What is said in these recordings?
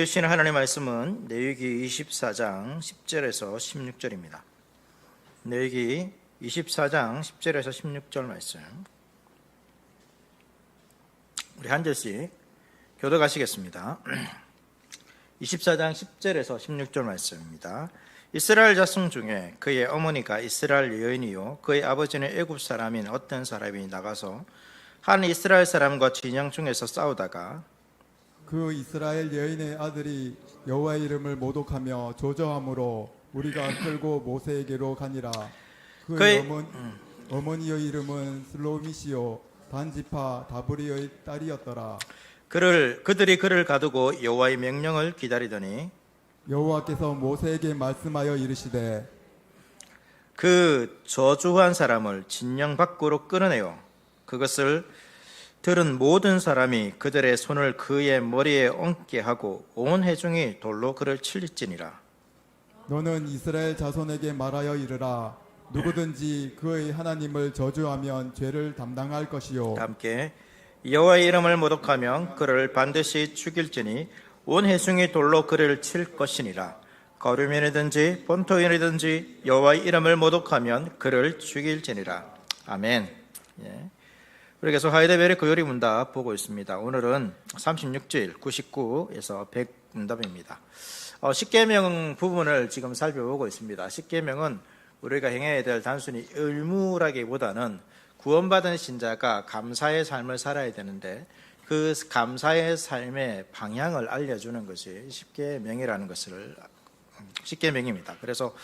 주시는 하나님의 말씀은 레위기 24장 10절에서 16절입니다. 레위기 24장 10절에서 16절 말씀, 우리 한 절씩 교독하시겠습니다. 24장 10절에서 16절 말씀입니다. 이스라엘 자손 중에 그의 어머니가 이스라엘 여인이요 그의 아버지는 애굽 사람인 어떤 사람이 나가서 한 이스라엘 사람과 진영 중에서 싸우다가 그 이스라엘 여인의 아들이 여호와의 이름을 모독하며 조저함으로 우리가 끌고 모세에게로 가니라. 그의 어머니의 이름은 슬로미시요 단지파 다브리의 딸이었더라. 그들이 그를 가두고 여호와의 명령을 기다리더니 여호와께서 모세에게 말씀하여 이르시되 그 저주한 사람을 진영 밖으로 끌어내어 그것을 들은 모든 사람이 그들의 손을 그의 머리에 얹게 하고 온 회중이 돌로 그를 칠지니라. 너는 이스라엘 자손에게 말하여 이르라. 누구든지 그의 하나님을 저주하면 죄를 담당할 것이요. 함께 여호와의 이름을 모독하면 그를 반드시 죽일지니 온 회중이 돌로 그를 칠 것이니라. 거류민이든지 본토인이든지 여호와의 이름을 모독하면 그를 죽일지니라. 아멘. 예. 우리 계속 하이데벨의 교리 문답 보고 있습니다. 오늘은 36절 99에서 100 문답입니다. 십계명 부분을 지금 살펴보고 있습니다. 십계명은 우리가 행해야 될 단순히 의무라기보다는 구원받은 신자가 감사의 삶을 살아야 되는데 그 감사의 삶의 방향을 알려주는 것이 십계명이라는 것을 십계명입니다. 그래서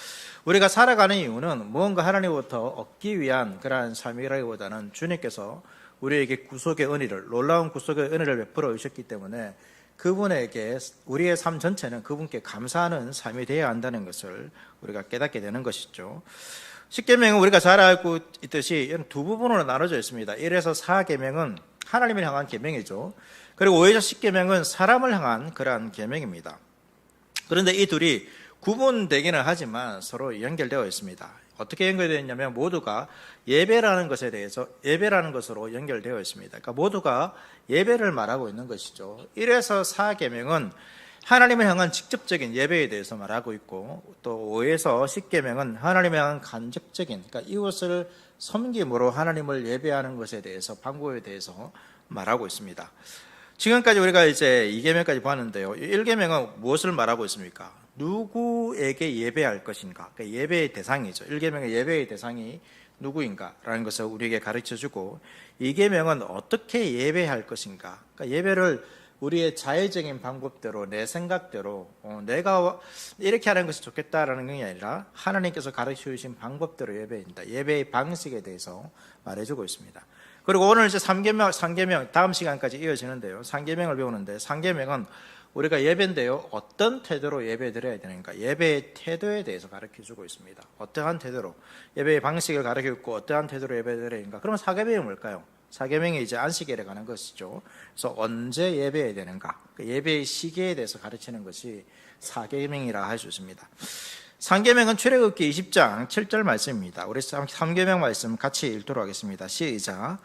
우리가 살아가는 이유는 무언가 하나님으로부터 얻기 위한 그러한 삶이라기보다는 주님께서 우리에게 구속의 은혜를, 놀라운 구속의 은혜를 베풀어 주셨기 때문에 그분에게 우리의 삶 전체는 그분께 감사하는 삶이 되어야 한다는 것을 우리가 깨닫게 되는 것이죠. 십계명은 우리가 잘 알고 있듯이 두 부분으로 나눠져 있습니다. 1에서 4계명은 하나님을 향한 계명이죠. 그리고 5에서 10계명은 사람을 향한 그러한 계명입니다. 그런데 이 둘이 구분되기는 하지만 서로 연결되어 있습니다. 어떻게 연결되어 있냐면 모두가 예배라는 것에 대해서 예배라는 것으로 연결되어 있습니다. 그러니까 모두가 예배를 말하고 있는 것이죠. 1에서 4계명은 하나님을 향한 직접적인 예배에 대해서 말하고 있고 또 5에서 10계명은 하나님을 향한 간접적인, 그러니까 이웃을 섬김으로 하나님을 예배하는 것에 대해서 방법에 대해서 말하고 있습니다. 지금까지 우리가 이제 2계명까지 봤는데요. 1계명은 무엇을 말하고 있습니까? 누구에게 예배할 것인가? 그러니까 예배의 대상이죠. 1계명의 예배의 대상이 누구인가라는 것을 우리에게 가르쳐주고 2계명은 어떻게 예배할 것인가? 그러니까 예배를 우리의 자의적인 방법대로 내 생각대로 내가 이렇게 하는 것이 좋겠다라는 게 아니라 하나님께서 가르쳐 주신 방법대로 예배한다. 예배의 방식에 대해서 말해주고 있습니다. 그리고 오늘 이제 3계명 다음 시간까지 이어지는데요. 3계명을 배우는데 3계명은 우리가 예배인데요. 어떤 태도로 예배 드려야 되는가? 예배의 태도에 대해서 가르쳐주고 있습니다. 어떠한 태도로 예배의 방식을 가르쳐주고 어떠한 태도로 예배 드려야 되는가? 그러면 4계명이 뭘까요? 4계명이 이제 안식일에 관한 것이죠. 그래서 언제 예배해야 되는가? 예배의 시기에 대해서 가르치는 것이 4계명이라 할 수 있습니다. 3계명은 출애굽기 20장 7절 말씀입니다. 우리 3계명 말씀 같이 읽도록 하겠습니다. 시작.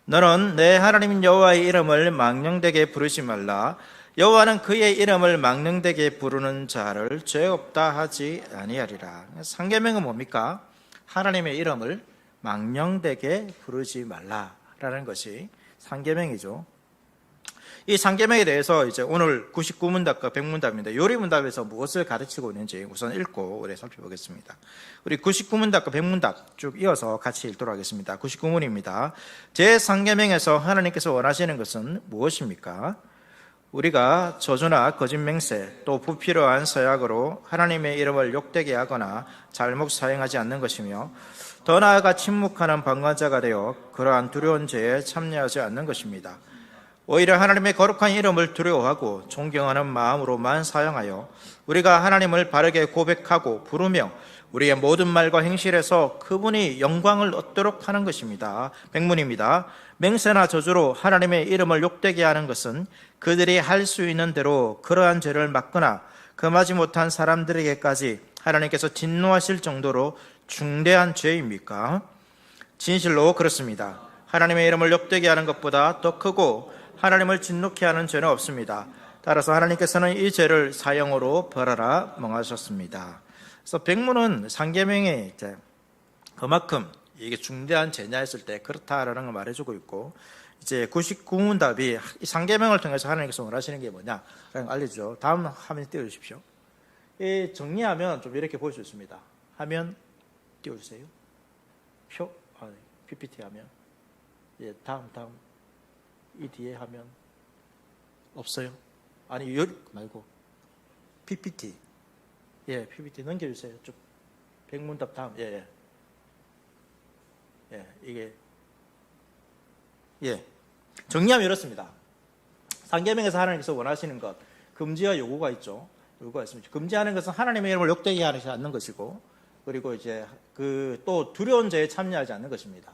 너는 내 하나님 여호와의 이름을 망령되게 부르지 말라. 여호와는 그의 이름을 망령되게 부르는 자를 죄 없다 하지 아니하리라. 3계명은 뭡니까? 하나님의 이름을 망령되게 부르지 말라라는 것이 3계명이죠. 이 3계명에 대해서 이제 오늘 99문답과 100문답입니다. 요리문답에서 무엇을 가르치고 있는지 우선 읽고 우리 살펴보겠습니다. 우리 99문답과 100문답 쭉 이어서 같이 읽도록 하겠습니다. 99문입니다. 제3계명에서 하나님께서 원하시는 것은 무엇입니까? 우리가 저주나 거짓 맹세 또 불필요한 서약으로 하나님의 이름을 욕되게 하거나 잘못 사용하지 않는 것이며 더 나아가 침묵하는 방관자가 되어 그러한 두려운 죄에 참여하지 않는 것입니다. 오히려 하나님의 거룩한 이름을 두려워하고 존경하는 마음으로만 사용하여 우리가 하나님을 바르게 고백하고 부르며 우리의 모든 말과 행실에서 그분이 영광을 얻도록 하는 것입니다. 100문입니다. 맹세나 저주로 하나님의 이름을 욕되게 하는 것은 그들이 할 수 있는 대로 그러한 죄를 막거나 금하지 못한 사람들에게까지 하나님께서 진노하실 정도로 중대한 죄입니까? 진실로 그렇습니다. 하나님의 이름을 욕되게 하는 것보다 더 크고 하나님을 진노케 하는 죄는 없습니다. 따라서 하나님께서는 이 죄를 사형으로 벌하라 명하셨습니다. 그래서 백문은 상계명에 이제 그만큼 이게 중대한 죄냐 했을 때 그렇다라는 걸 말해주고 있고, 이제 99문 답이 상계명을 통해서 하나님께서 원하시는 게 뭐냐 알려주죠. 다음 화면 띄워주십시오. 이 정리하면 좀 이렇게 볼 수 있습니다. 화면 띄워주세요. PPT 하면, 예, 다음 이 뒤에 하면 없어요. 아니 여기 말고 PPT, 예, PPT 넘겨주세요. 쭉 백문답 다음, 예, 이게, 예, 정리하면 이렇습니다. 상계명에서 하나님께서 원하시는 것, 금지와 요구가 있죠. 요구가 있습니다. 금지하는 것은 하나님의 이름을 욕되게 하지 않는 것이고, 그리고 이제 또 두려운 죄에 참여하지 않는 것입니다.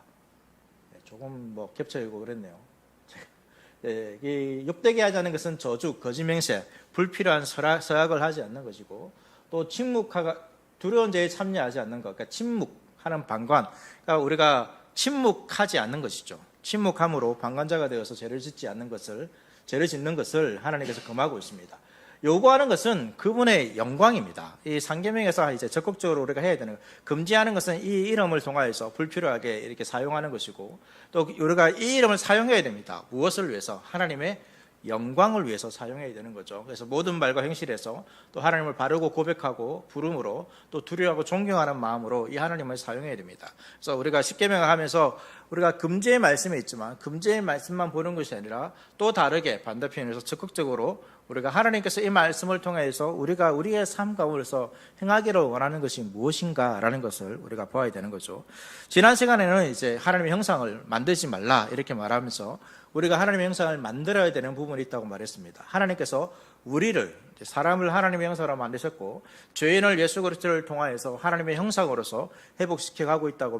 조금 뭐 겹쳐 읽고 그랬네요. 예, 이 욕되게 하지 않는 것은 저주, 거짓 맹세, 불필요한 서약을 하지 않는 것이고, 또 두려운 죄에 참여하지 않는 것, 그러니까 침묵하는 방관, 그러니까 우리가 침묵하지 않는 것이죠. 침묵함으로 방관자가 되어서 죄를 짓는 것을 하나님께서 금하고 있습니다. 요구하는 것은 그분의 영광입니다. 이 상계명에서 이제 적극적으로 우리가 해야 되는 것, 금지하는 것은 이 이름을 통하여서 불필요하게 이렇게 사용하는 것이고, 또 우리가 이 이름을 사용해야 됩니다. 무엇을 위해서? 하나님의 영광을 위해서 사용해야 되는 거죠. 그래서 모든 말과 행실에서 또 하나님을 바르고 고백하고 부름으로, 또 두려워하고 존경하는 마음으로 이 하나님을 사용해야 됩니다. 그래서 우리가 십계명을 하면서 우리가 금지의 말씀이 있지만 금지의 말씀만 보는 것이 아니라 또 다르게 반대편에서 적극적으로 우리가 하나님께서 이 말씀을 통해서 우리가 우리의 삶 가운데서 행하기를 원하는 것이 무엇인가라는 것을 우리가 보아야 되는 거죠. 지난 시간에는 이제 하나님의 형상을 만들지 말라 이렇게 말하면서 우리가 하나님의 형상을 만들어야 되는 부분이 있다고 말했습니다. 하나님께서 우리를, 사람을 하나님의 형상으로 만드셨고 죄인을 예수 그리스도를 통하여서 하나님의 형상으로서 회복시켜 가고 있다고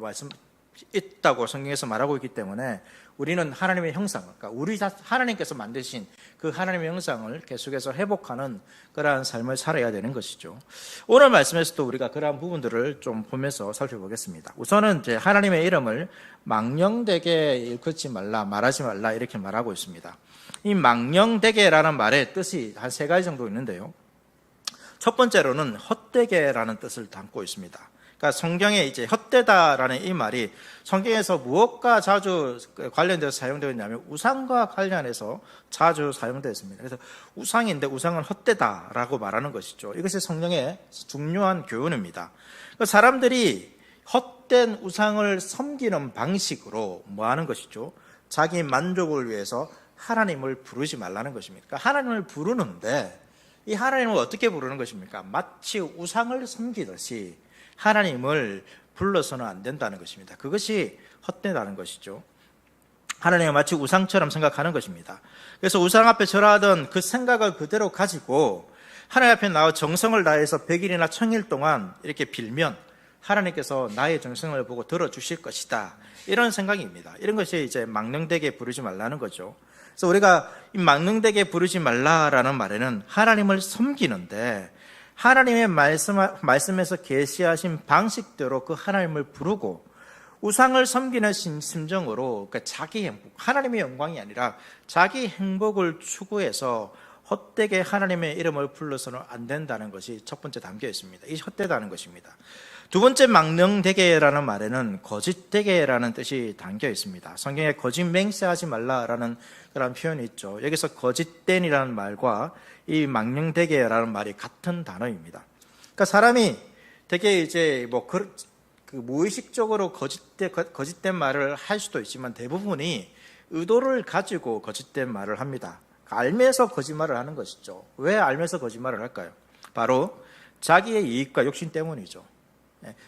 성경에서 말하고 있기 때문에 우리는 하나님의 형상, 그러니까 하나님께서 만드신 그 하나님의 형상을 계속해서 회복하는 그러한 삶을 살아야 되는 것이죠. 오늘 말씀에서도 우리가 그러한 부분들을 좀 보면서 살펴보겠습니다. 우선은 이제 하나님의 이름을 망령되게 일컫지 말라, 말하지 말라 이렇게 말하고 있습니다. 이 망령되게라는 말의 뜻이 한 3가지 정도 있는데요. 첫 번째로는 헛되게라는 뜻을 담고 있습니다. 그러니까 성경에 이제 헛되다라는 이 말이 성경에서 무엇과 자주 관련돼서 사용되어 있냐면 우상과 관련해서 자주 사용되어 있습니다. 그래서 우상인데 우상은 헛되다라고 말하는 것이죠. 이것이 성경의 중요한 교훈입니다. 사람들이 헛된 우상을 섬기는 방식으로 뭐 하는 것이죠? 자기 만족을 위해서 하나님을 부르지 말라는 것입니다. 그러니까 하나님을 부르는데 이 하나님을 어떻게 부르는 것입니까? 마치 우상을 섬기듯이 하나님을 불러서는 안 된다는 것입니다. 그것이 헛되다는 것이죠. 하나님을 마치 우상처럼 생각하는 것입니다. 그래서 우상 앞에 절하던 그 생각을 그대로 가지고 하나님 앞에 나와 정성을 다해서 100일이나 1000일 동안 이렇게 빌면 하나님께서 나의 정성을 보고 들어주실 것이다. 이런 생각입니다. 이런 것이 이제 망령되게 부르지 말라는 거죠. 그래서 우리가 이 망령되게 부르지 말라라는 말에는 하나님을 섬기는데 하나님의 말씀에서 계시하신 방식대로 그 하나님을 부르고 우상을 섬기는 심정으로, 그러니까 자기 행복, 하나님의 영광이 아니라 자기 행복을 추구해서 헛되게 하나님의 이름을 불러서는 안 된다는 것이 첫 번째 담겨 있습니다. 이 헛되다는 것입니다. 두 번째 망령되게라는 말에는 거짓되게라는 뜻이 담겨 있습니다. 성경에 거짓 맹세하지 말라라는 그런 표현이 있죠. 여기서 거짓된이라는 말과 이 망령되게라는 말이 같은 단어입니다. 그러니까 사람이 되게 이제 무의식적으로 거짓된 말을 할 수도 있지만 대부분이 의도를 가지고 거짓된 말을 합니다. 알면서 거짓말을 하는 것이죠. 왜 알면서 거짓말을 할까요? 바로 자기의 이익과 욕심 때문이죠.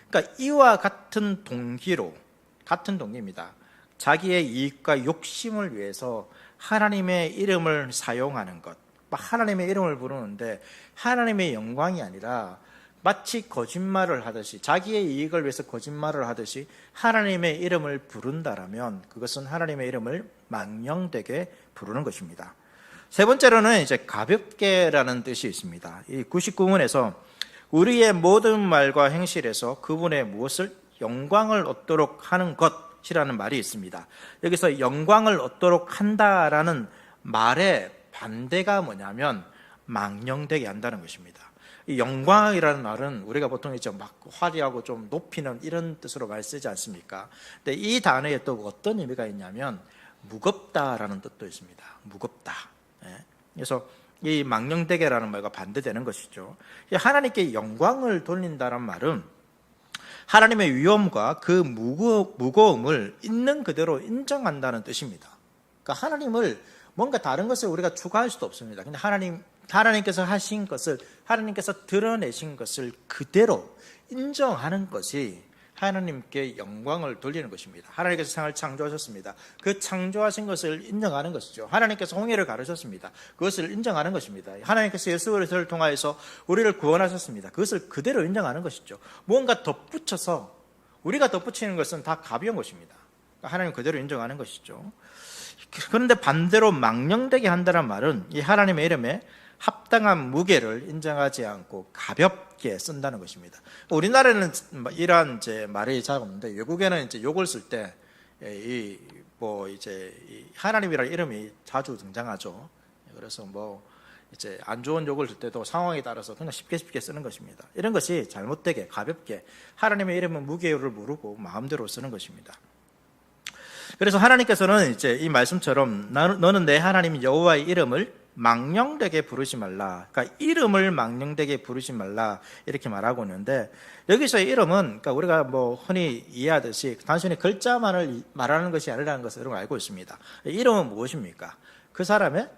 그러니까 이와 같은 동기입니다. 자기의 이익과 욕심을 위해서 하나님의 이름을 사용하는 것, 하나님의 이름을 부르는데 하나님의 영광이 아니라 마치 거짓말을 하듯이, 자기의 이익을 위해서 거짓말을 하듯이 하나님의 이름을 부른다라면 그것은 하나님의 이름을 망령되게 부르는 것입니다. 세 번째로는 이제 가볍게라는 뜻이 있습니다. 이 99문에서 우리의 모든 말과 행실에서 그분의 무엇을 영광을 얻도록 하는 것이라는 말이 있습니다. 여기서 영광을 얻도록 한다라는 말의 반대가 뭐냐면 망령되게 한다는 것입니다. 이 영광이라는 말은 우리가 보통 이제 막 화려하고 좀 높이는 이런 뜻으로 많이 쓰지 않습니까? 근데 이 단어에 또 어떤 의미가 있냐면 무겁다라는 뜻도 있습니다. 무겁다. 예. 그래서 이 망령되게라는 말과 반대되는 것이죠. 하나님께 영광을 돌린다는 말은 하나님의 위엄과 그 무거움을 있는 그대로 인정한다는 뜻입니다. 그러니까 하나님을 뭔가 다른 것을 우리가 추구할 수도 없습니다. 근데 하나님께서 하신 것을, 하나님께서 드러내신 것을 그대로 인정하는 것이 하나님께 영광을 돌리는 것입니다. 하나님께서 세상을 창조하셨습니다. 그 창조하신 것을 인정하는 것이죠. 하나님께서 홍해를 가르셨습니다. 그것을 인정하는 것입니다. 하나님께서 예수 그리스도를 통하여서 우리를 구원하셨습니다. 그것을 그대로 인정하는 것이죠. 뭔가 덧붙여서 우리가 덧붙이는 것은 다 가벼운 것입니다. 하나님 그대로 인정하는 것이죠. 그런데 반대로 망령되게 한다는 말은 이 하나님의 이름에 합당한 무게를 인정하지 않고 가볍게 쓴다는 것입니다. 우리나라에는 이러한 이제 말이 잘 없는데 외국에는 이제 욕을 쓸 때 이 하나님이라는 이름이 자주 등장하죠. 그래서 이제 안 좋은 욕을 쓸 때도 상황에 따라서 그냥 쉽게 쓰는 것입니다. 이런 것이 잘못되게 가볍게 하나님의 이름은 무게를 모르고 마음대로 쓰는 것입니다. 그래서 하나님께서는 이제 이 말씀처럼 너는 내 하나님 여호와의 이름을 망령되게 부르지 말라. 그러니까 이름을 망령되게 부르지 말라 이렇게 말하고 있는데 여기서의 이름은 그러니까 우리가 흔히 이해하듯이 단순히 글자만을 말하는 것이 아니라는 것을 여러분 알고 있습니다. 이름은 무엇입니까? 그 사람의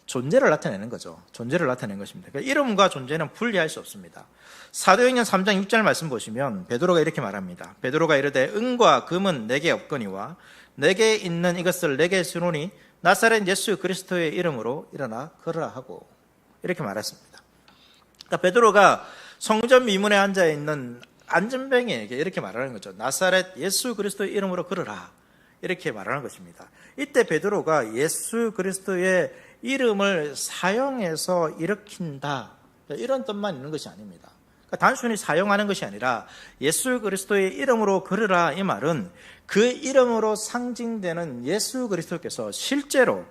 존재를 나타내는 거죠. 존재를 나타내는 것입니다. 그러니까 이름과 존재는 분리할 수 없습니다. 사도행전 3장 6절 말씀 보시면 베드로가 이렇게 말합니다. 베드로가 이르되 은과 금은 내게 없거니와 내게 있는 이것을 내게 주노니 나사렛 예수 그리스도의 이름으로 일어나 걸으라 하고 이렇게 말했습니다. 그러니까 베드로가 성전 미문에 앉아 있는 안전뱅이에게 이렇게 말하는 거죠. 나사렛 예수 그리스도의 이름으로 걸으라 이렇게 말하는 것입니다. 이때 베드로가 예수 그리스도의 이름을 사용해서 일으킨다 이런 뜻만 있는 것이 아닙니다. 그러니까 단순히 사용하는 것이 아니라 예수 그리스도의 이름으로 걸으라 이 말은 그 이름으로 상징되는 예수 그리스도께서 실제로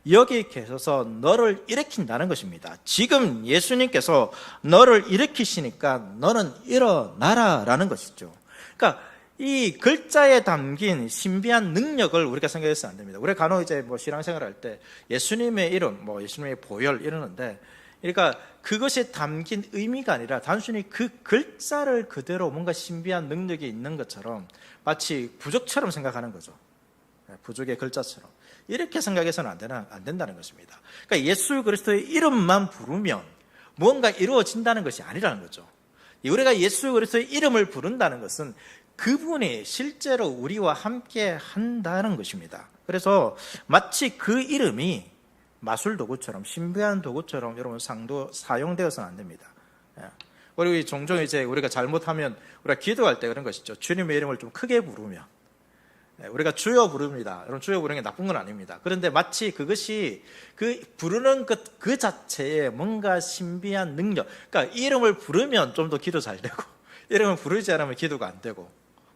여기 계셔서 너를 일으킨다는 것입니다. 지금 예수님께서 너를 일으키시니까 너는 일어나라라는 것이죠. 그러니까 이 글자에 담긴 신비한 능력을 우리가 생각해서는 안 됩니다. 우리가 간혹 이제 신앙생활 할 때 예수님의 이름, 예수님의 보혈 이러는데 그러니까 그것에 담긴 의미가 아니라 단순히 그 글자를 그대로 뭔가 신비한 능력이 있는 것처럼 마치 부적처럼 생각하는 거죠. 부적의 글자처럼. 이렇게 생각해서는 안 된다는 것입니다. 그러니까 예수 그리스도의 이름만 부르면 무언가 이루어진다는 것이 아니라는 거죠. 우리가 예수 그리스도의 이름을 부른다는 것은 그분이 실제로 우리와 함께 한다는 것입니다. 그래서 마치 그 이름이 마술 도구처럼 신비한 도구처럼 여러분 사용되어서는 안 됩니다. 우리 종종 이제 우리가 잘못하면 우리가 기도할 때 그런 것이죠. 주님의 이름을 좀 크게 부르면 우리가 주여 부릅니다. 여러분 주여 부르는 게 나쁜 건 아닙니다. 그런데 마치 그것이 그 부르는 것 그 자체에 뭔가 신비한 능력. 그러니까 이름을 부르면 좀 더 기도 잘 되고 이름을 부르지 않으면 기도가 안 되고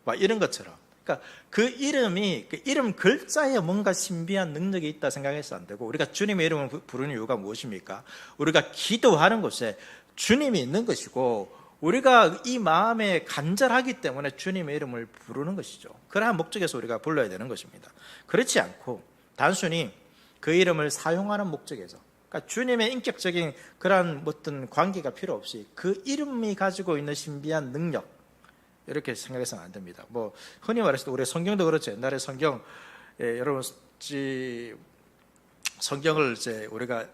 막 이런 것처럼. 그러니까 그 이름이 그 이름 글자에 뭔가 신비한 능력이 있다 생각해서 안 되고 우리가 주님의 이름을 부르는 이유가 무엇입니까? 우리가 기도하는 곳에 주님이 있는 것이고 우리가 이 마음에 간절하기 때문에 주님의 이름을 부르는 것이죠. 그러한 목적에서 우리가 불러야 되는 것입니다. 그렇지 않고 단순히 그 이름을 사용하는 목적에서 그러니까 주님의 인격적인 그러한 어떤 관계가 필요 없이 그 이름이 가지고 있는 신비한 능력 이렇게 생각해서는 안 됩니다. 흔히 말해서 우리 성경도 그렇죠. 옛날에 성경 여러분 성경을 이제 우리가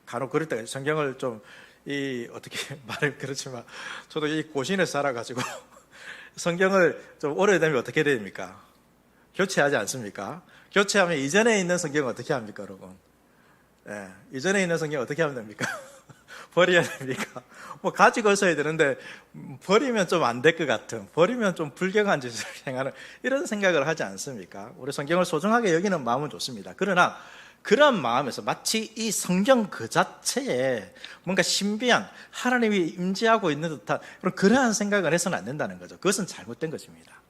간혹 그럴 때 성경을 좀 어떻게 말을 그렇지만 저도 이 고신에 살아가지고 성경을 좀 오래되면 어떻게 됩니까? 교체하지 않습니까? 교체하면 이전에 있는 성경은 어떻게 합니까, 여러분? 이전에 있는 성경 어떻게 하면 됩니까? 버려야 됩니까? 가지고 있어야 되는데 버리면 좀 안 될 것 같은, 버리면 좀 불경한 짓을 행하는 이런 생각을 하지 않습니까? 우리 성경을 소중하게 여기는 마음은 좋습니다. 그러나 그런 마음에서 마치 이 성경 그 자체에 뭔가 신비한 하나님이 임재하고 있는 듯한 그러한 생각을 해서는 안 된다는 거죠. 그것은 잘못된 것입니다.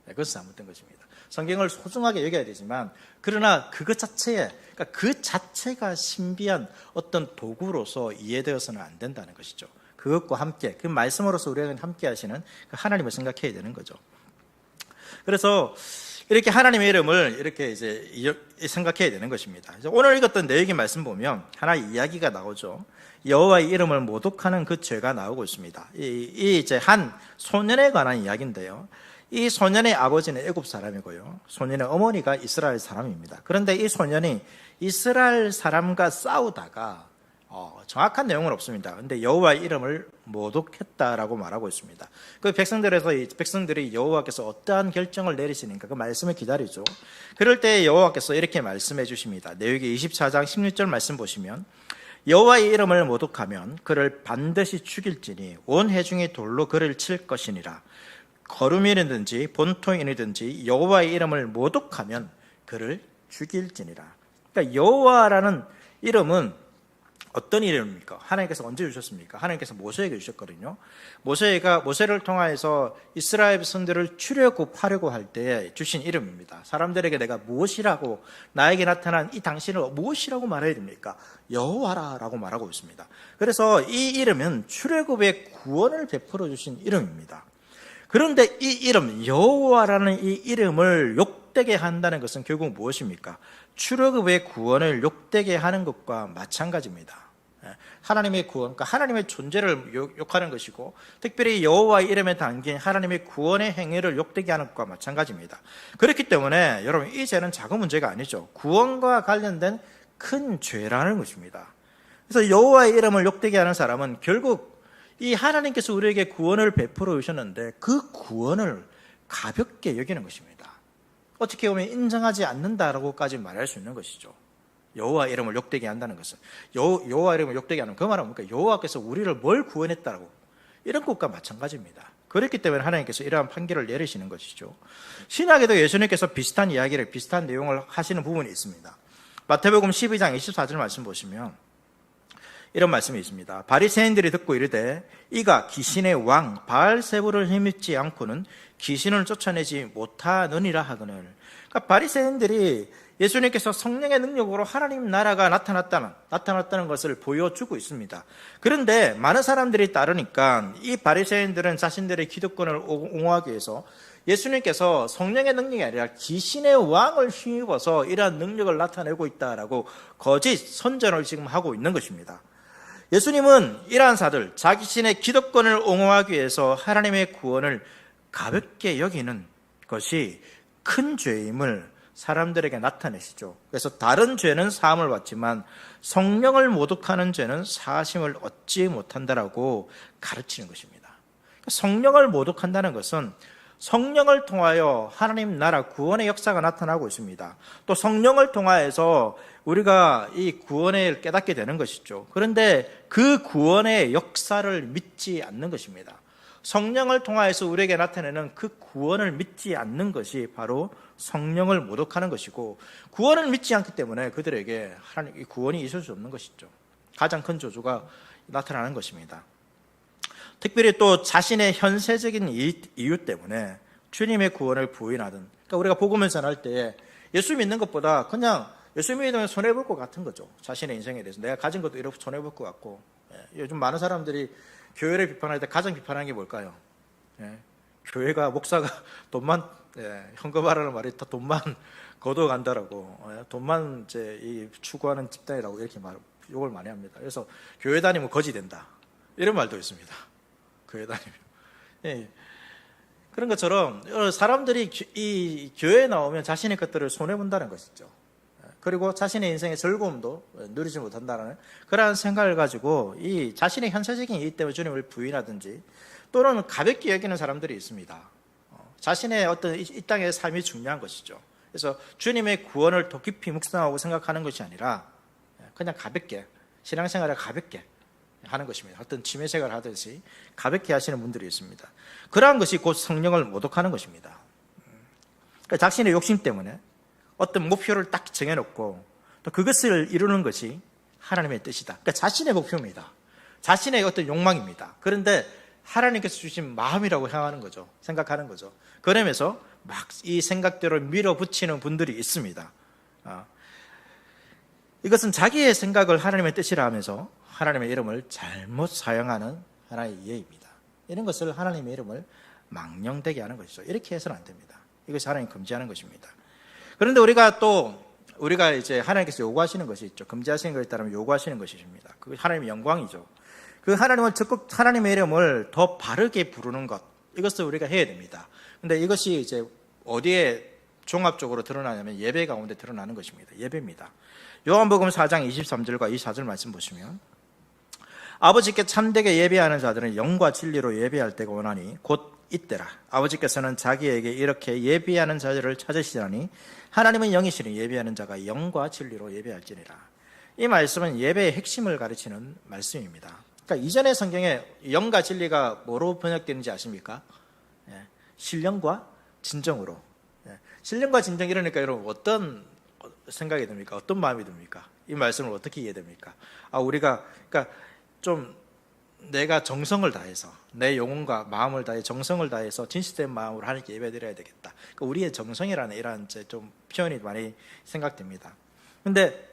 그것은 잘못된 것입니다. 성경을 소중하게 여겨야 되지만, 그러나 그것 자체에, 그러니까 그 자체가 신비한 어떤 도구로서 이해되어서는 안 된다는 것이죠. 그것과 함께, 그 말씀으로서 우리가 함께 하시는 그 하나님을 생각해야 되는 거죠. 그래서 이렇게 하나님의 이름을 이렇게 이제 생각해야 되는 것입니다. 오늘 읽었던 내용의 말씀 보면 하나의 이야기가 나오죠. 여호와의 이름을 모독하는 그 죄가 나오고 있습니다. 이 이제 한 소년에 관한 이야기인데요. 이 소년의 아버지는 애굽 사람이고요. 소년의 어머니가 이스라엘 사람입니다. 그런데 이 소년이 이스라엘 사람과 싸우다가 정확한 내용은 없습니다. 그런데 여호와의 이름을 모독했다라고 말하고 있습니다. 그 백성들이 여호와께서 어떠한 결정을 내리시니까 그 말씀을 기다리죠. 그럴 때 여호와께서 이렇게 말씀해 주십니다. 레위기 24장 16절 말씀 보시면, 여호와의 이름을 모독하면 그를 반드시 죽일지니 온 회중이 돌로 그를 칠 것이니라. 거루민이든지 본토인이든지 여호와의 이름을 모독하면 그를 죽일지니라. 그러니까 여호와라는 이름은 어떤 이름입니까? 하나님께서 언제 주셨습니까? 하나님께서 모세에게 주셨거든요. 모세를 통하여서 이스라엘 백성들을 출애굽하려고 할 때 주신 이름입니다. 사람들에게 내가 무엇이라고, 나에게 나타난 이 당신을 무엇이라고 말해야 됩니까? 여호와라라고 말하고 있습니다. 그래서 이 이름은 출애굽의 구원을 베풀어 주신 이름입니다. 그런데 이 이름, 여호와라는 이 이름을 욕되게 한다는 것은 결국 무엇입니까? 출애굽의 구원을 욕되게 하는 것과 마찬가지입니다. 하나님의 구원, 그러니까 하나님의 존재를 욕하는 것이고, 특별히 여호와의 이름에 담긴 하나님의 구원의 행위를 욕되게 하는 것과 마찬가지입니다. 그렇기 때문에 여러분, 이 죄는 작은 문제가 아니죠. 구원과 관련된 큰 죄라는 것입니다. 그래서 여호와의 이름을 욕되게 하는 사람은 결국 이 하나님께서 우리에게 구원을 베풀어 주셨는데 그 구원을 가볍게 여기는 것입니다. 어떻게 보면 인정하지 않는다라고까지 말할 수 있는 것이죠. 여호와 이름을 욕되게 한다는 것은, 여호와 이름을 욕되게 하는 그 말은 뭡니까? 여호와께서 우리를 뭘 구원했다라고, 이런 것과 마찬가지입니다. 그렇기 때문에 하나님께서 이러한 판결을 내리시는 것이죠. 신약에도 예수님께서 비슷한 이야기를, 비슷한 내용을 하시는 부분이 있습니다. 마태복음 12장 24절 말씀 보시면 이런 말씀이 있습니다. 바리새인들이 듣고 이르되 이가 귀신의 왕 바알세부를 힘입지 않고는 귀신을 쫓아내지 못하느니라 하거늘. 그러니까 바리새인들이 예수님께서 성령의 능력으로 하나님 나라가 나타났다는 것을 보여주고 있습니다. 그런데 많은 사람들이 따르니까 이 바리새인들은 자신들의 기득권을 옹호하기 위해서 예수님께서 성령의 능력이 아니라 귀신의 왕을 힘입어서 이러한 능력을 나타내고 있다라고 거짓 선전을 지금 하고 있는 것입니다. 예수님은 이러한 사들, 자신의 기득권을 옹호하기 위해서 하나님의 구원을 가볍게 여기는 것이 큰 죄임을 사람들에게 나타내시죠. 그래서 다른 죄는 사함을 받지만 성령을 모독하는 죄는 사하심을 얻지 못한다라고 가르치는 것입니다. 성령을 모독한다는 것은 성령을 통하여 하나님 나라 구원의 역사가 나타나고 있습니다. 또 성령을 통하여서 우리가 이 구원을 깨닫게 되는 것이죠. 그런데 그 구원의 역사를 믿지 않는 것입니다. 성령을 통하여서 우리에게 나타내는 그 구원을 믿지 않는 것이 바로 성령을 모독하는 것이고, 구원을 믿지 않기 때문에 그들에게 하나님의 구원이 있을 수 없는 것이죠. 가장 큰 저주가 나타나는 것입니다. 특별히 또 자신의 현세적인 이유 때문에 주님의 구원을 부인하든, 그러니까 우리가 복음을 전할 때 예수 믿는 것보다 그냥 예수 믿으면 손해볼 것 같은 거죠. 자신의 인생에 대해서 내가 가진 것도 이렇게 손해볼 것 같고. 요즘 많은 사람들이 교회를 비판할 때 가장 비판하는 게 뭘까요? 교회가, 목사가 돈만, 헌금하라는 말이 다 돈만 걷어간다라고, 돈만 이제 추구하는 집단이라고 이렇게 욕을 많이 합니다. 그래서 교회 다니면 거지 된다, 이런 말도 있습니다. 교회 다니면. 그런 것처럼 사람들이 이 교회에 나오면 자신의 것들을 손해본다는 것이죠. 그리고 자신의 인생의 즐거움도 누리지 못한다는 그러한 생각을 가지고 이 자신의 현세적인 이익 때문에 주님을 부인하든지, 또는 가볍게 여기는 사람들이 있습니다. 자신의 어떤 이 땅의 삶이 중요한 것이죠. 그래서 주님의 구원을 더 깊이 묵상하고 생각하는 것이 아니라 그냥 가볍게, 신앙생활을 가볍게 하는 것입니다. 어떤 취미생활을 하듯이 가볍게 하시는 분들이 있습니다. 그러한 것이 곧 성령을 모독하는 것입니다. 그러니까 자신의 욕심 때문에 어떤 목표를 딱 정해놓고 또 그것을 이루는 것이 하나님의 뜻이다. 그러니까 자신의 목표입니다. 자신의 어떤 욕망입니다. 그런데 하나님께서 주신 마음이라고 생각하는 거죠. 그러면서 막 이 생각대로 밀어붙이는 분들이 있습니다. 이것은 자기의 생각을 하나님의 뜻이라 하면서 하나님의 이름을 잘못 사용하는 하나의 예입니다. 이런 것을 하나님의 이름을 망령되게 하는 것이죠. 이렇게 해서는 안 됩니다. 이것이 하나님 금지하는 것입니다. 그런데 우리가 이제 하나님께서 요구하시는 것이 있죠. 금지하시는 것에 따르면 요구하시는 것이십니다. 그게 하나님의 영광이죠. 그 하나님을 적극 하나님의 이름을 더 바르게 부르는 것, 이것을 우리가 해야 됩니다. 근데 이것이 이제 어디에 종합적으로 드러나냐면 예배 가운데 드러나는 것입니다. 예배입니다. 요한복음 4장 23절과 24절 말씀 보시면 아버지께 참되게 예배하는 자들은 영과 진리로 예배할 때가 오나니 곧 이때라. 아버지께서는 자기에게 이렇게 예배하는 자들을 찾으시라니 하나님은 영이시니 예배하는 자가 영과 진리로 예배할지니라. 이 말씀은 예배의 핵심을 가르치는 말씀입니다. 그러니까 이전의 성경에 영과 진리가 뭐로 번역되는지 아십니까? 신령과 진정으로. 신령과 진정 이러니까 여러분 어떤 생각이 듭니까? 어떤 마음이 듭니까? 이 말씀을 어떻게 이해됩니까? 우리가 그러니까 좀 내가 정성을 다해서 내 영혼과 마음을 다해 정성을 다해서 진실된 마음으로 하나님께 예배드려야 되겠다. 그러니까 우리의 정성이라는 이러한 좀 표현이 많이 생각됩니다. 근데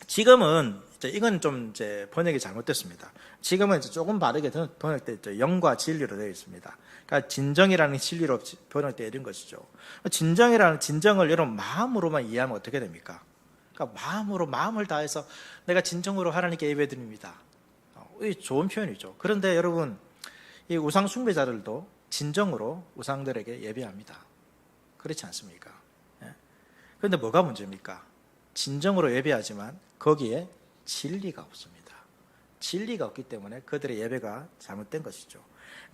지금은 이건 좀 번역이 잘못됐습니다. 지금은 조금 바르게 번역됐죠. 영과 진리로 되어 있습니다. 그러니까 진정이라는 진리로 번역되어 있는 것이죠. 진정이라는 진정을 여러분 마음으로만 이해하면 어떻게 됩니까? 그러니까 마음을 다해서 내가 진정으로 하나님께 예배드립니다. 이 좋은 표현이죠. 그런데 여러분 이 우상 숭배자들도 진정으로 우상들에게 예배합니다. 그렇지 않습니까? 그런데 뭐가 문제입니까? 진정으로 예배하지만 거기에 진리가 없습니다. 진리가 없기 때문에 그들의 예배가 잘못된 것이죠.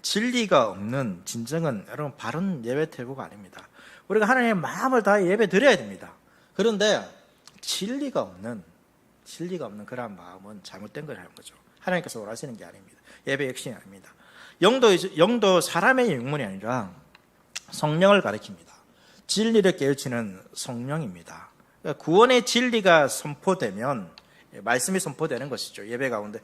진리가 없는 진정은 여러분 바른 예배 태도가 아닙니다. 우리가 하나님의 마음을 다해 예배 드려야 됩니다. 그런데 진리가 없는 그러한 마음은 잘못된 거라는 거죠. 하나님께서 원하시는 게 아닙니다. 예배의 핵심이 아닙니다. 영도 사람의 영문이 아니라 성령을 가리킵니다. 진리를 깨우치는 성령입니다. 그러니까 구원의 진리가 선포되면 말씀이 선포되는 것이죠. 예배 가운데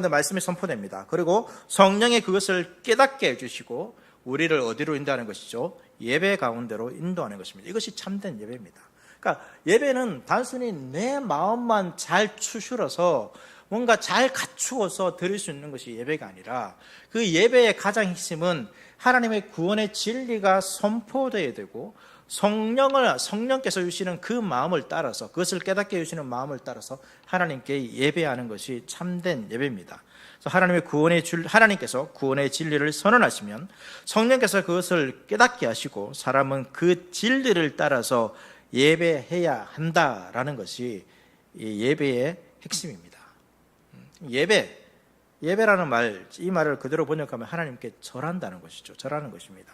말씀이 선포됩니다. 그리고 성령이 그것을 깨닫게 해주시고 우리를 어디로 인도하는 것이죠? 예배 가운데로 인도하는 것입니다. 이것이 참된 예배입니다. 그러니까 예배는 단순히 내 마음만 잘 추스러서 뭔가 잘 갖추어서 드릴 수 있는 것이 예배가 아니라 그 예배의 가장 핵심은 하나님의 구원의 진리가 선포되어야 되고 성령께서 주시는 그 마음을 따라서 그것을 깨닫게 해주시는 마음을 따라서 하나님께 예배하는 것이 참된 예배입니다. 그래서 하나님께서 구원의 진리를 선언하시면 성령께서 그것을 깨닫게 하시고 사람은 그 진리를 따라서 예배해야 한다라는 것이 예배의 핵심입니다. 예배라는 이 말을 그대로 번역하면 하나님께 절한다는 것이죠. 절하는 것입니다.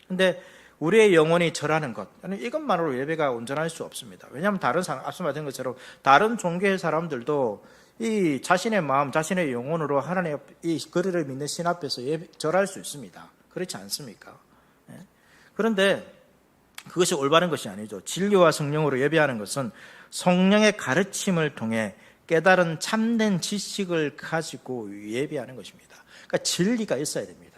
그런데 우리의 영혼이 절하는 것, 이것만으로 예배가 온전할 수 없습니다. 왜냐하면 앞서 말한 것처럼 다른 종교의 사람들도 이 자신의 마음, 자신의 영혼으로 하나님의 이 그리를 믿는 신 앞에서 절할 수 있습니다. 그렇지 않습니까? 그런데 그것이 올바른 것이 아니죠. 진리와 성령으로 예배하는 것은 성령의 가르침을 통해 깨달은 참된 지식을 가지고 예배하는 것입니다. 그러니까 진리가 있어야 됩니다.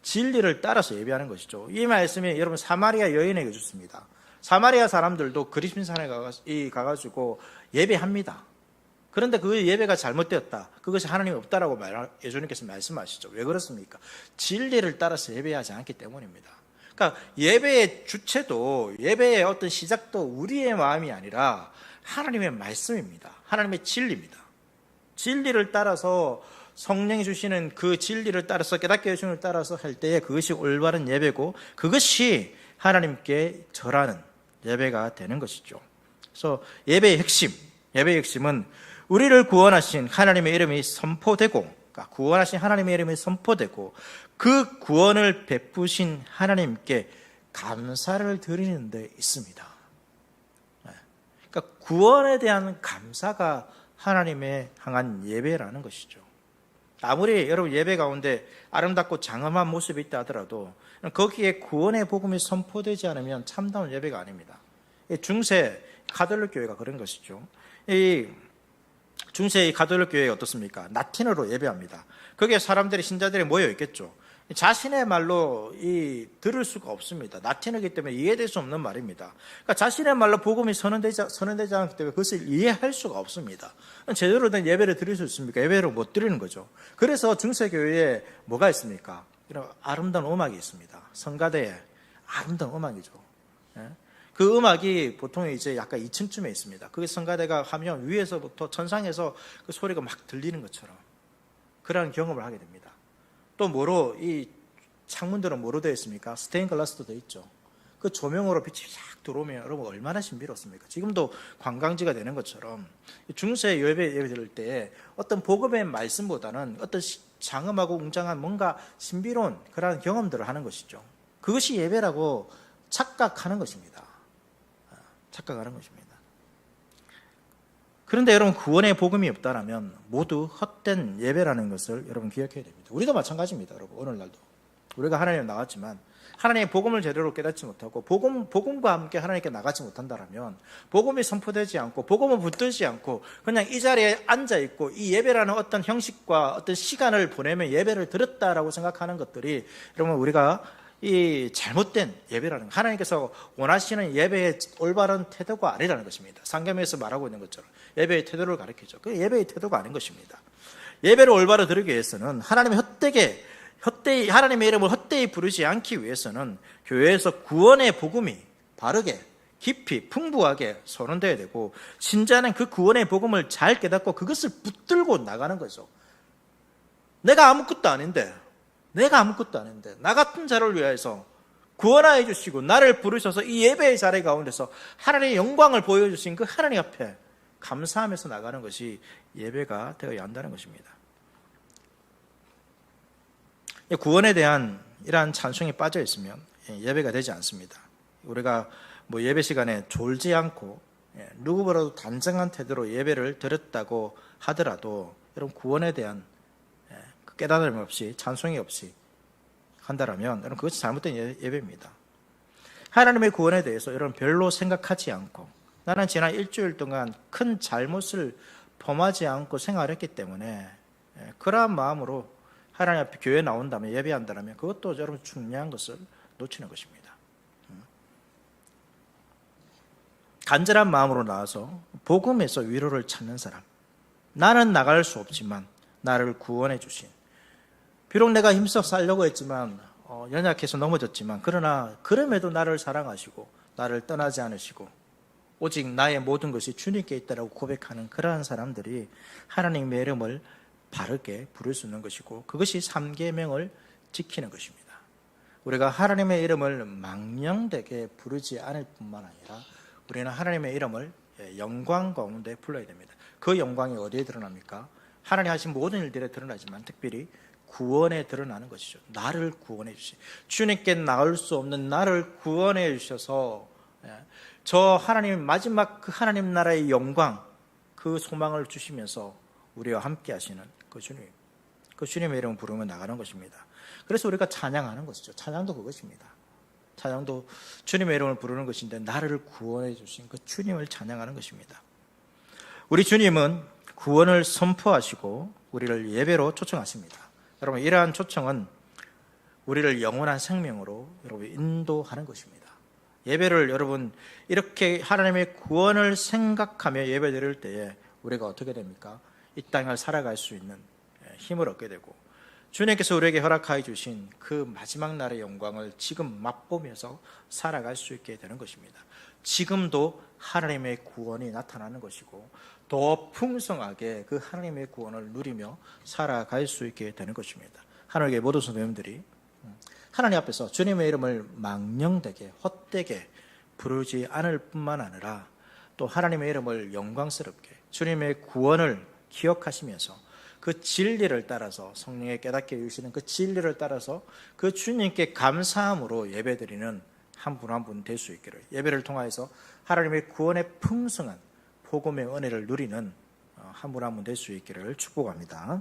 진리를 따라서 예배하는 것이죠. 이 말씀이 여러분 사마리아 여인에게 줬습니다. 사마리아 사람들도 그리스도산에 가가지고 예배합니다. 그런데 그 예배가 잘못되었다. 그것이 하나님이 없다라고 예수님께서 말씀하시죠. 왜 그렇습니까? 진리를 따라서 예배하지 않기 때문입니다. 그러니까 예배의 주체도 예배의 어떤 시작도 우리의 마음이 아니라 하나님의 말씀입니다. 하나님의 진리입니다. 진리를 따라서 성령이 주시는 그 진리를 따라서 깨닫게 해주심을 따라서 할 때에 그것이 올바른 예배고 그것이 하나님께 절하는 예배가 되는 것이죠. 그래서 예배의 핵심은 우리를 구원하신 하나님의 이름이 선포되고, 그러니까 구원하신 하나님의 이름이 선포되고 그 구원을 베푸신 하나님께 감사를 드리는 데 있습니다. 그러니까 구원에 대한 감사가 하나님의 향한 예배라는 것이죠. 아무리 여러분 예배 가운데 아름답고 장엄한 모습이 있다 하더라도 거기에 구원의 복음이 선포되지 않으면 참다운 예배가 아닙니다. 중세 가톨릭 교회가 그런 것이죠. 이 중세 가톨릭 교회가 어떻습니까? 라틴어로 예배합니다. 거기에 신자들이 모여 있겠죠. 자신의 말로 들을 수가 없습니다. 라틴어이기 때문에 이해될 수 없는 말입니다. 그러니까 자신의 말로 복음이 선언되지 않기 때문에 그것을 이해할 수가 없습니다. 제대로 된 예배를 드릴 수 있습니까? 예배를 못 드리는 거죠. 그래서 중세교회에 뭐가 있습니까? 이런 아름다운 음악이 있습니다. 성가대에 아름다운 음악이죠. 예? 그 음악이 보통 이제 약간 2층쯤에 있습니다. 그게 성가대가 하면 위에서부터 천상에서 그 소리가 막 들리는 것처럼 그런 경험을 하게 됩니다. 또 뭐로 이 창문들은 뭐로 되어 있습니까? 스테인 글라스도 되어 있죠. 그 조명으로 빛이 쫙 들어오면 여러분 얼마나 신비롭습니까? 지금도 관광지가 되는 것처럼 중세 예배 드릴 때 어떤 복음의 말씀보다는 어떤 장엄하고 웅장한 뭔가 신비로운 그런 경험들을 하는 것이죠. 그것이 예배라고 착각하는 것입니다. 착각하는 것입니다. 그런데 여러분 구원의 복음이 없다라면 모두 헛된 예배라는 것을 여러분 기억해야 됩니다. 우리도 마찬가지입니다. 여러분 오늘날도 우리가 하나님에 나왔지만 하나님의 복음을 제대로 깨닫지 못하고 복음과 함께 하나님께 나가지 못한다라면 복음이 선포되지 않고 복음을 붙들지 않고 그냥 이 자리에 앉아 있고 이 예배라는 어떤 형식과 어떤 시간을 보내면 예배를 드렸다라고 생각하는 것들이 여러분 우리가 이 잘못된 예배라는 하나님께서 원하시는 예배의 올바른 태도가 아니라는 것입니다. 상계명에서 말하고 있는 것처럼 예배의 태도를 가리키죠. 그 예배의 태도가 아닌 것입니다. 예배를 올바로 드리기 위해서는 하나님의 하나님의 이름을 헛되이 부르지 않기 위해서는 교회에서 구원의 복음이 바르게 깊이 풍부하게 선언되어야 되고 신자는 그 구원의 복음을 잘 깨닫고 그것을 붙들고 나가는 거죠. 내가 아무것도 아닌데 나 같은 자를 위해서 구원하여 주시고 나를 부르셔서 이 예배의 자리 가운데서 하나님의 영광을 보여주신 그 하나님 앞에 감사하면서 나가는 것이 예배가 되어야 한다는 것입니다. 구원에 대한 이러한 찬송이 빠져 있으면 예배가 되지 않습니다. 우리가 예배 시간에 졸지 않고 누구보다도 단정한 태도로 예배를 드렸다고 하더라도 여러분 구원에 대한 깨달음 없이 찬송이 없이 한다라면 여러분 그것이 잘못된 예배입니다. 하나님의 구원에 대해서 여러분 별로 생각하지 않고 나는 지난 일주일 동안 큰 잘못을 범하지 않고 생활했기 때문에 그러한 마음으로 하나님 앞에 교회에 나온다면 예배한다면 그것도 여러분 중요한 것을 놓치는 것입니다. 간절한 마음으로 나와서 복음에서 위로를 찾는 사람, 나는 나갈 수 없지만 나를 구원해 주신, 비록 내가 힘써 살려고 했지만 연약해서 넘어졌지만 그러나 그럼에도 나를 사랑하시고 나를 떠나지 않으시고 오직 나의 모든 것이 주님께 있다라고 고백하는 그러한 사람들이 하나님의 이름을 바르게 부를 수 있는 것이고 그것이 3계명을 지키는 것입니다. 우리가 하나님의 이름을 망령되게 부르지 않을 뿐만 아니라 우리는 하나님의 이름을 영광 가운데 불러야 됩니다. 그 영광이 어디에 드러납니까? 하나님 하신 모든 일들에 드러나지만 특별히 구원에 드러나는 것이죠. 나를 구원해 주시. 주님께 나올 수 없는 나를 구원해 주셔서 저 하나님 마지막 그 하나님 나라의 영광 그 소망을 주시면서 우리와 함께 하시는 그 주님, 그 주님의 이름을 부르며 나가는 것입니다. 그래서 우리가 찬양하는 것이죠. 찬양도 그것입니다. 찬양도 주님의 이름을 부르는 것인데 나를 구원해 주신 그 주님을 찬양하는 것입니다. 우리 주님은 구원을 선포하시고 우리를 예배로 초청하십니다. 여러분 이러한 초청은 우리를 영원한 생명으로 여러분 인도하는 것입니다. 예배를 여러분 이렇게 하나님의 구원을 생각하며 예배 드릴 때에 우리가 어떻게 됩니까? 이 땅을 살아갈 수 있는 힘을 얻게 되고 주님께서 우리에게 허락하여 주신 그 마지막 날의 영광을 지금 맛보면서 살아갈 수 있게 되는 것입니다. 지금도 하나님의 구원이 나타나는 것이고 더 풍성하게 그 하나님의 구원을 누리며 살아갈 수 있게 되는 것입니다. 하나님의 모든 성도님들이 하나님 앞에서 주님의 이름을 망령되게 헛되게 부르지 않을 뿐만 아니라 또 하나님의 이름을 영광스럽게 주님의 구원을 기억하시면서 그 진리를 따라서 성령의 깨닫게 해주시는 그 진리를 따라서 그 주님께 감사함으로 예배드리는 한 분 한 분 될 수 있기를, 예배를 통하여서 하나님의 구원의 풍성한 복음의 은혜를 누리는 한 분 한 분 될 수 있기를 축복합니다.